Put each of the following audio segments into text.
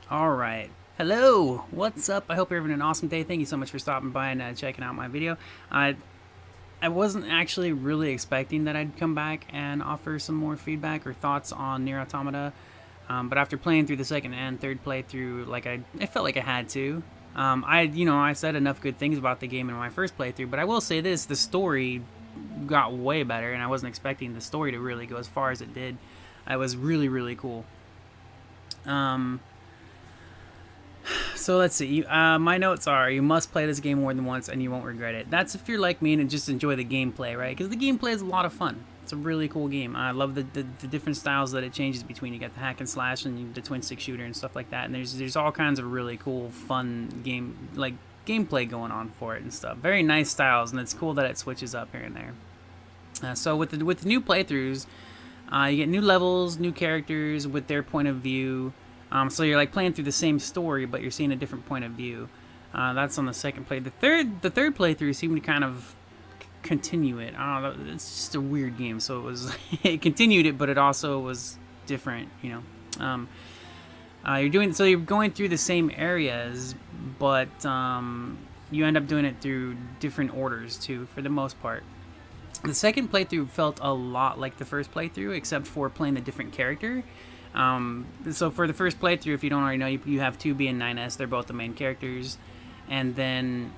Alright. Hello! What's up? I hope you're having an awesome day. Thank you so much for stopping by and checking out my video. I wasn't actually really expecting that I'd come back and offer some more feedback or thoughts on Nier Automata. But after playing through the second and third playthrough, I felt like I had to. I said enough good things about the game in my first playthrough, but I will say this, the story got way better, and I wasn't expecting the story to really go as far as it did. It was really, really cool. So let's see. My notes are: you must play this game more than once, and you won't regret it. That's if you're like me and just enjoy the gameplay, right? Because the gameplay is a lot of fun. It's a really cool game. I love the different styles that it changes between. You got the hack and slash and the twin stick shooter and stuff like that. And there's all kinds of really cool, fun gameplay going on for it and stuff. Very nice styles, and it's cool that it switches up here and there. So with the new playthroughs, you get new levels, new characters with their point of view. So you're like playing through the same story, but you're seeing a different point of view. That's on the second play. The third playthrough seemed to kind of continue it. I don't know. It's just a weird game, so it was it continued it, but it also was different. You're going through the same areas, but you end up doing it through different orders too, for the most part. The second playthrough felt a lot like the first playthrough, except for playing a different character. So for the first playthrough, if you don't already know, you have 2B and 9S. They're both the main characters. And then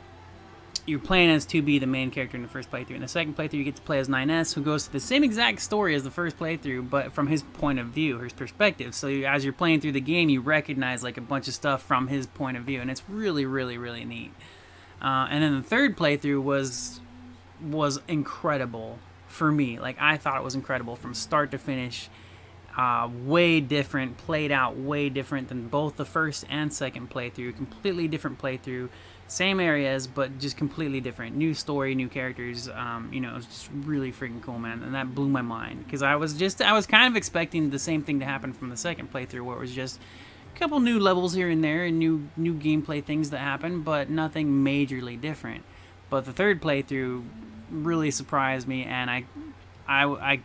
you're playing as 2B, the main character in the first playthrough. In the second playthrough, you get to play as 9S, who goes to the same exact story as the first playthrough, but from his point of view, his perspective. So as you're playing through the game, you recognize like a bunch of stuff from his point of view, and it's really, really, really neat. And then the third playthrough was incredible for me. Like, I thought it was incredible from start to finish. Way different, played out way different than both the first and second playthrough. Completely different playthrough, same areas, but just completely different. New story, new characters. It was just really freaking cool, man, and that blew my mind because I was kind of expecting the same thing to happen from the second playthrough, where it was just a couple new levels here and there and new gameplay things that happen, but nothing majorly different. But the third playthrough really surprised me, and I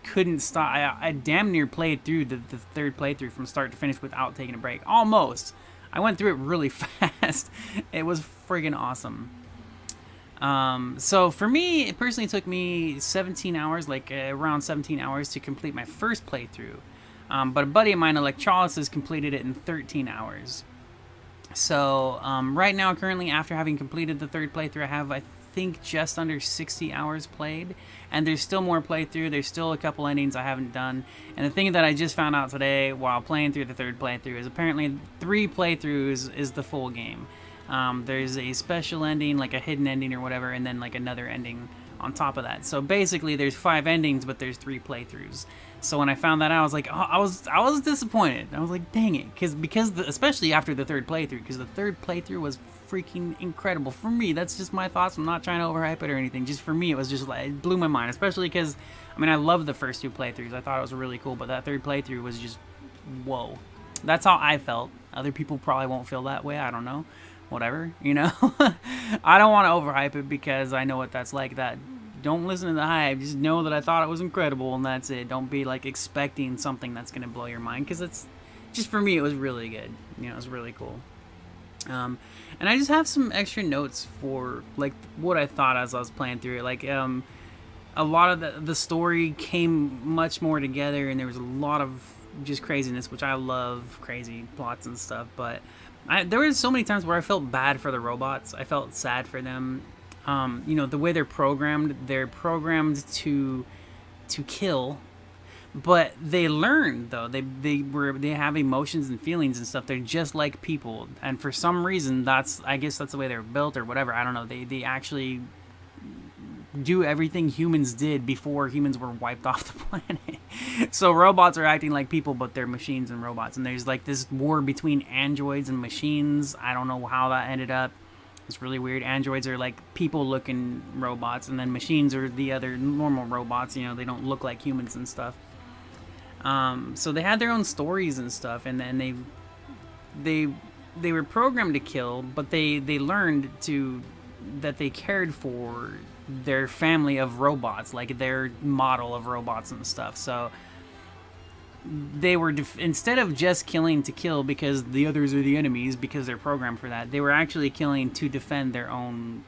couldn't stop. I damn near played through the third playthrough from start to finish without taking a break. Almost. I went through it really fast. It was friggin' awesome. So for me, it personally took me 17 hours, around 17 hours to complete my first playthrough. But a buddy of mine, Electrolysis, completed it in 13 hours. So right now, currently, after having completed the third playthrough, I think just under 60 hours played, and there's still more playthrough. There's still a couple endings I haven't done, and the thing that I just found out today while playing through the third playthrough is apparently 3 playthroughs is the full game. There's a special ending, like a hidden ending or whatever, and then like another ending on top of that. So basically there's 5 endings, but there's 3 playthroughs. So when I found that out, I was like, I was disappointed. I was like, dang it, especially after the third playthrough, because the third playthrough was freaking incredible for me. That's just my thoughts. I'm not trying to overhype it or anything. Just for me, it was just like, it blew my mind. Especially because, I loved the first 2 playthroughs. I thought it was really cool, but that third playthrough was just whoa. That's how I felt. Other people probably won't feel that way. I don't know. Whatever, I don't want to overhype it because I know what that's like. That don't listen to the hype. Just know that I thought it was incredible, and that's it. Don't be like expecting something that's gonna blow your mind, because it's just, for me, it was really good. It was really cool. And I just have some extra notes for like what I thought as I was playing through it. A lot of the story came much more together, and there was a lot of just craziness, which I love, crazy plots and stuff. But there were so many times where I felt bad for the robots. I felt sad for them. The way they're programmed to kill. But they learn, though. They have emotions and feelings and stuff. They're just like people, and for some reason, I guess that's the way they're built or whatever. I don't know. They actually do everything humans did before humans were wiped off the planet. So robots are acting like people, but they're machines and robots. And there's like this war between androids and machines. I don't know how that ended up. It's really weird. Androids are like people-looking robots, and then machines are the other normal robots. They don't look like humans and stuff. So they had their own stories and stuff, and then they were programmed to kill, but they learned that they cared for their family of robots, like their model of robots and stuff. So they were instead of just killing to kill because the others are the enemies because they're programmed for that, they were actually killing to defend their own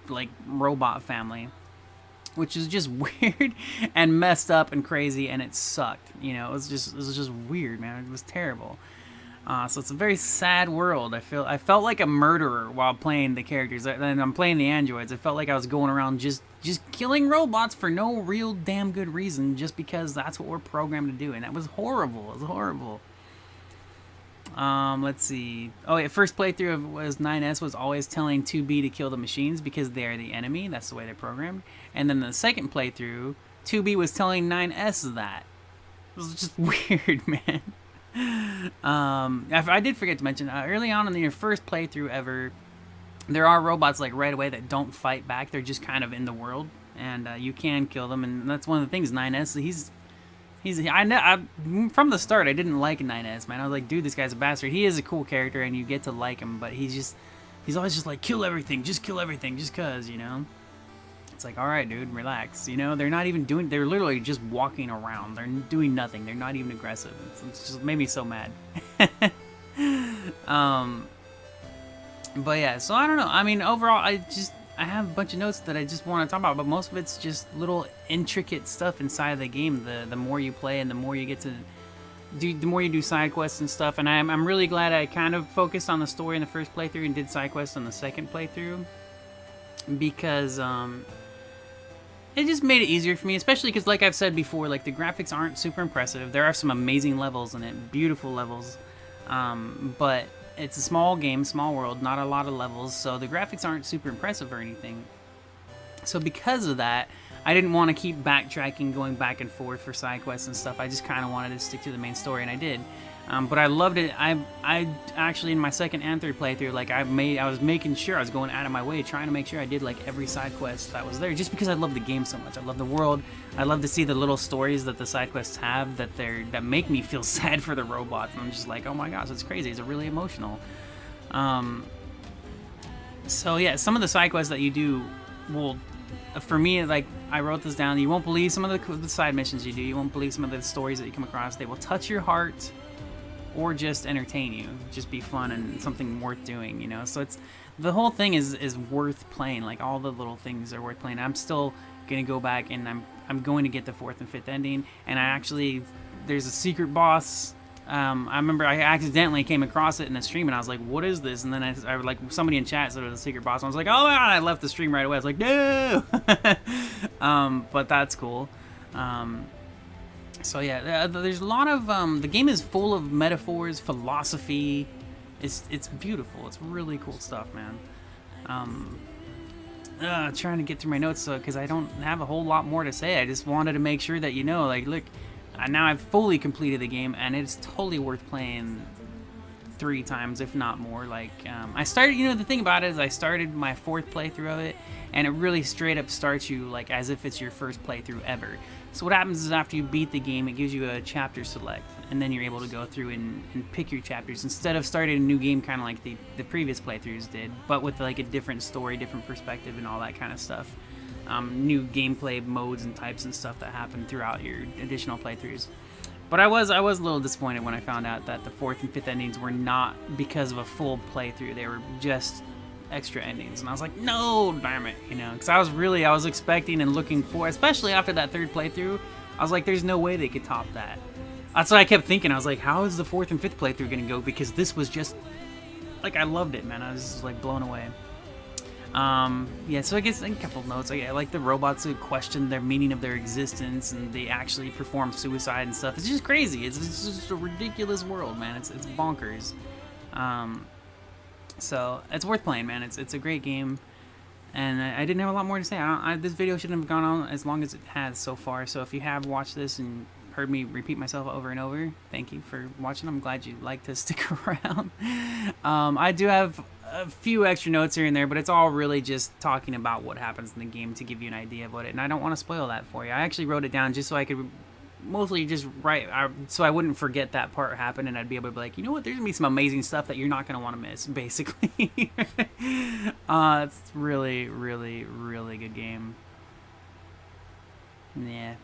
like robot family, which is just weird and messed up and crazy, and it sucked. You know, it was just weird, man. It was terrible. So it's a very sad world. I felt like a murderer while playing the characters. And I'm playing the androids. I felt like I was going around just killing robots for no real damn good reason, just because that's what we're programmed to do, and that was horrible. It was horrible. Let's see. Oh yeah, first playthrough of was 9S was always telling 2B to kill the machines because they're the enemy. That's the way they're programmed. And then the second playthrough, 2B was telling 9S that. It was just weird, man. I did forget to mention early on in your first playthrough ever, there are robots like right away that don't fight back. They're just kind of in the world, and you can kill them. And that's one of the things. 9S, from the start I didn't like 9S, man. I was like, dude, this guy's a bastard. He is a cool character, and you get to like him, but he's always just like kill everything, just cause, you know. It's like, all right, dude, relax. You know, they're not even doing. They're literally just walking around. They're doing nothing. They're not even aggressive. It's just made me so mad. But yeah, so I don't know. I mean, overall, I have a bunch of notes that I just want to talk about, but most of it's just little intricate stuff inside of the game. The more you play and the more you get to do, the more you do side quests and stuff. And I'm really glad I kind of focused on the story in the first playthrough and did side quests on the second playthrough, because it just made it easier for me, especially because, like I've said before, like the graphics aren't super impressive. There are some amazing levels in it, beautiful levels, but it's a small game, small world, not a lot of levels, so the graphics aren't super impressive or anything. So because of that, I didn't want to keep backtracking, going back and forth for side quests and stuff. I just kind of wanted to stick to the main story, and I did. But I loved it. I actually, in my second and third playthrough, like I was making sure I was going out of my way, trying to make sure I did like every side quest that was there, just because I love the game so much. I love the world. I love to see the little stories that the side quests have that make me feel sad for the robots. And I'm just like, oh my gosh, it's crazy. It's really emotional. So yeah, some of the side quests that you do will, for me, like I wrote this down. You won't believe some of the side missions you do. You won't believe some of the stories that you come across. They will touch your heart, or just entertain you, just be fun and something worth doing, you know. So it's, the whole thing is worth playing. Like all the little things are worth playing. I'm still gonna go back and I'm going to get the 4th and 5th ending. And there's a secret boss. I remember I accidentally came across it in a stream, and I was like, what is this? And then I like, somebody in chat said it was a secret boss. And I was like, oh my god! I left the stream right away. I was like, no. But that's cool. So yeah, there's a lot of the game is full of metaphors, philosophy. It's beautiful. It's really cool stuff, man. Trying to get through my notes because I don't have a whole lot more to say. I just wanted to make sure that you know, like, look, now I've fully completed the game, and it's totally worth playing 3 times, if not more. Like, I started, you know, the thing about it is I started my 4th playthrough of it, and it really straight up starts you like as if it's your first playthrough ever. So what happens is after you beat the game, it gives you a chapter select, and then you're able to go through and pick your chapters instead of starting a new game kind of like the previous playthroughs did, but with like a different story, different perspective, and all that kind of stuff. New gameplay modes and types and stuff that happen throughout your additional playthroughs. But I was a little disappointed when I found out that the 4th and 5th endings were not because of a full playthrough. They were just extra endings, and I was like, no, damn it, you know, because I was expecting and looking for, especially after that 3rd playthrough, I was like, there's no way they could top that. That's what I kept thinking. I was like, how is the 4th and 5th playthrough gonna go? Because this was just like, I loved it, man. I was just like blown away. Yeah, so I guess a couple notes. I like the robots who question their meaning of their existence, and they actually perform suicide and stuff. It's just crazy. It's just a ridiculous world, man. It's bonkers. So it's worth playing, man. It's a great game, and I didn't have a lot more to say. This video shouldn't have gone on as long as it has so far. So if you have watched this and heard me repeat myself over and over, thank you for watching. I'm glad you like to stick around. I do have a few extra notes here and there, but it's all really just talking about what happens in the game to give you an idea of what it. And I don't want to spoil that for you. I actually wrote it down just so I could mostly just write, so I wouldn't forget that part happened, and I'd be able to be like, you know what, there's gonna be some amazing stuff that you're not gonna want to miss, basically. It's really, really, really good game. Yeah.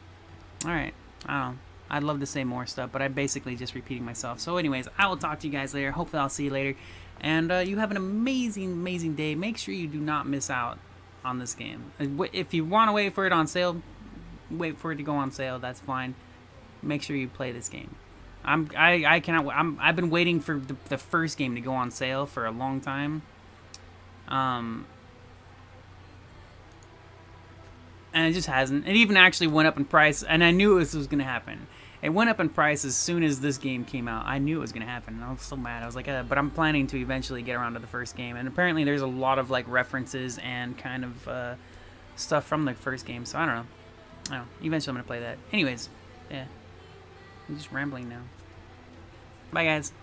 All right. I don't know. I'd love to say more stuff, but I'm basically just repeating myself. So anyways, I will talk to you guys later. Hopefully I'll see you later. And you have an amazing, amazing day. Make sure you do not miss out on this game. If you want to wait for it on sale, wait for it to go on sale. That's fine. Make sure you play this game. I cannot. I've been waiting for the first game to go on sale for a long time. And it just hasn't. It even actually went up in price, and I knew this was gonna happen. It went up in price as soon as this game came out. I knew it was gonna happen, and I was so mad. I was like, but I'm planning to eventually get around to the first game, and apparently there's a lot of like references and kind of stuff from the first game. So I don't know. Eventually I'm gonna play that. Anyways, yeah. I'm just rambling now. Bye, guys.